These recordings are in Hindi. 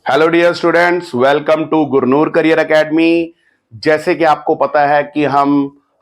Hello dear students, welcome to Gurnoor career academy. जैसे कि आपको पता है कि हम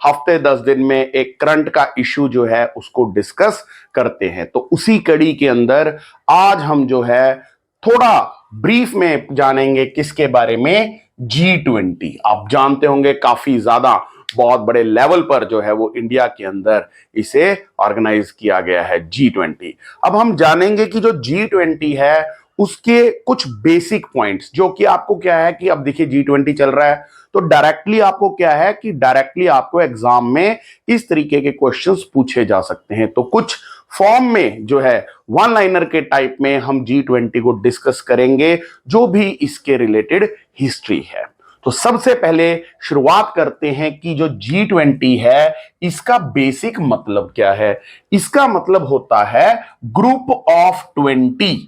हफ्ते 10 दिन में एक करंट का इशू जो है उसको डिस्कस करते हैं, तो उसी कड़ी के अंदर आज हम जो है थोड़ा ब्रीफ में जानेंगे किसके बारे में। G20 आप जानते होंगे, काफी ज्यादा बहुत बड़े लेवल पर जो है वो इंडिया के अंदर इसे ऑर्गेनाइज किया गया है G20। अब हम जानेंगे कि जो G20 है उसके कुछ बेसिक पॉइंट्स, जो कि आपको क्या है कि अब देखिए G20 चल रहा है तो डायरेक्टली आपको क्या है कि डायरेक्टली आपको एग्जाम में इस तरीके के क्वेश्चंस पूछे जा सकते हैं। तो कुछ फॉर्म में जो है वन लाइनर के टाइप में हम G20 को डिस्कस करेंगे, जो भी इसके रिलेटेड हिस्ट्री है। तो सबसे पहले शुरुआत करते हैं कि जो G20 है इसका बेसिक मतलब क्या है। इसका मतलब होता है ग्रुप ऑफ 20।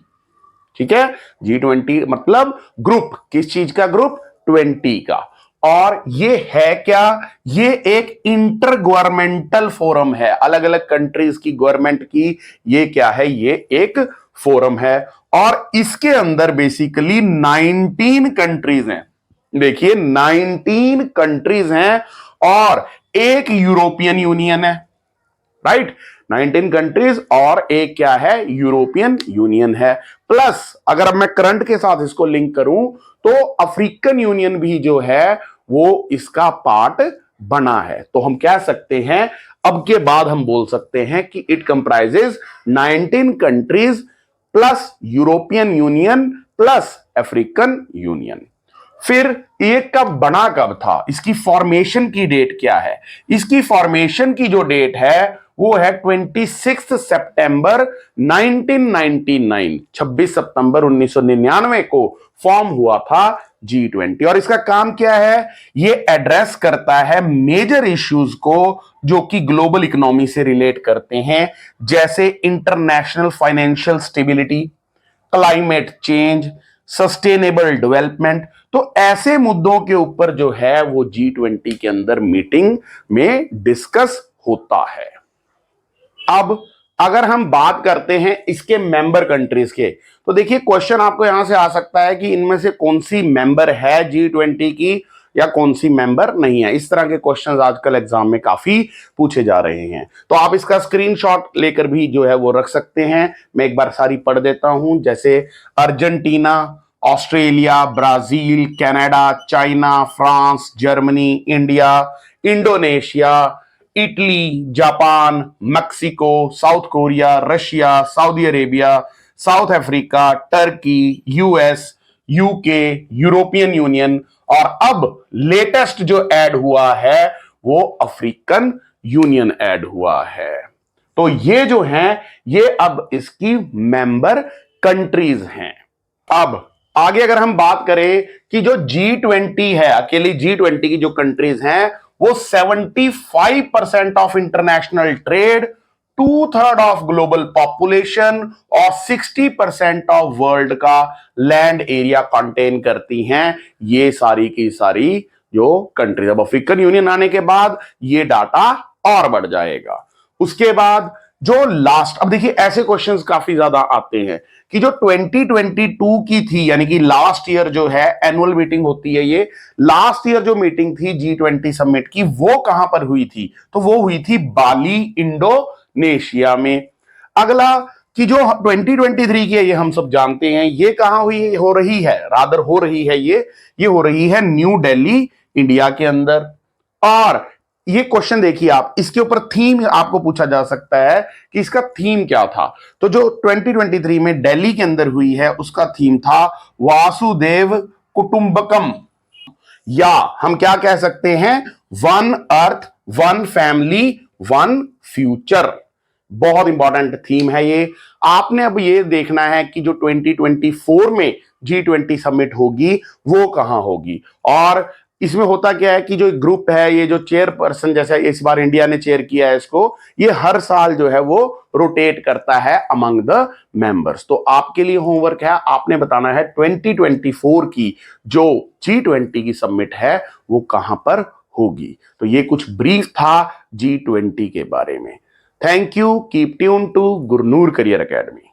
ठीक है, G20 मतलब ग्रुप, किस चीज का ग्रुप? 20 का। और ये है क्या? ये एक इंटर गवर्नमेंटल फोरम है, अलग अलग कंट्रीज की गवर्नमेंट की ये क्या है, ये एक फोरम है। और इसके अंदर बेसिकली 19 कंट्रीज हैं। देखिए 19 कंट्रीज हैं और एक यूरोपियन यूनियन है, राइट। 19 कंट्रीज और एक क्या है, यूरोपियन यूनियन है। प्लस अगर अब मैं करंट के साथ इसको लिंक करूं तो अफ्रीकन यूनियन भी जो है वो इसका पार्ट बना है। तो हम कह सकते हैं, अब के बाद हम बोल सकते हैं कि it comprises 19 countries plus European union plus African union. फिर ये कब बना, कब था, इसकी फॉर्मेशन की डेट क्या है? इसकी फॉर्मेशन की जो डेट है वो है 26 सितंबर 1999, 26 सितंबर 1999 को फॉर्म हुआ था G20। और इसका काम क्या है? ये एड्रेस करता है मेजर इश्यूज को जो कि ग्लोबल इकोनॉमी से रिलेट करते हैं, जैसे international financial stability, climate change, sustainable development. तो ऐसे मुद्दों के ऊपर जो है वो G20 के अंदर मीटिंग में डिस्कस होता है। अब अगर हम बात करते हैं इसके मेंबर कंट्रीज के, तो देखिए क्वेश्चन आपको यहां से आ सकता है कि इनमें से कौन सी मेंबर है G20 की या कौन सी मेंबर नहीं है। इस तरह के क्वेश्चंस आजकल एग्जाम में काफी पूछे जा रहे हैं, तो आप इसका स्क्रीनशॉट लेकर भी जो है वो रख सकते हैं। मैं एक बार सारी पढ़ देता हूं, जैसे Argentina, Australia, Brazil, Canada, China, France, Germany, India, Indonesia, Italy, Japan, Mexico, south Korea, Russia, Saudi Arabia, south Africa, Turkey, US, UK, European union, और अब लेटेस्ट जो ऐड हुआ है वो अफ्रीकन यूनियन ऐड हुआ है। तो ये जो हैं ये अब इसकी मेंबर कंट्रीज हैं। अब आगे अगर हम बात करें कि जो G20 है, अकेली G20 की जो कंट्रीज हैं वो 75% of international trade, 2/3 of global population और 60% ऑफ वर्ल्ड का लैंड एरिया कंटेन करती हैं। ये सारी की सारी जो कंट्रीज, अब अफ्रीकन यूनियन आने के बाद ये डाटा और बढ़ जाएगा। उसके बाद जो लास्ट, अब देखिए ऐसे क्वेश्चंस काफी ज्यादा आते हैं कि जो 2022 की थी, यानी कि लास्ट ईयर जो है एनुअल मीटिंग होती है, ये लास्ट ईयर जो मीटिंग थी G20 समिट की वो कहां पर हुई थी? तो वो हुई थी बाली, इंडोनेशिया में। अगला कि जो 2023 की है ये हम सब जानते हैं, ये कहां हुई हो रही है, रादर हो रही है ये हो रही है न्यू दिल्ली, इंडिया के अंदर। और ये क्वेश्चन देखिए आप, इसके ऊपर थीम आपको पूछा जा सकता है कि इसका थीम क्या था। तो जो 2023 में दिल्ली के अंदर हुई है उसका थीम था वासुदेव कुटुंबकम, या हम क्या कह सकते हैं, one earth, one family, one future. बहुत इंपॉर्टेंट थीम है ये। आपने अब ये देखना है कि जो 2024 में G20 समिट होगी वो कहां होगी। और इसमें होता क्या है कि जो ग्रुप है, ये जो चेयरपर्सन, जैसे इस बार इंडिया ने चेयर किया है इसको, ये हर साल जो है वो रोटेट करता है अमंग द मेंबर्स। तो आपके लिए होमवर्क है, आपने बताना है 2024 की जो G20 की समिट है वो कहां पर होगी। तो ये कुछ ब्रीफ था G20 के बारे में। Thank you, keep tune to Gurnoor career academy.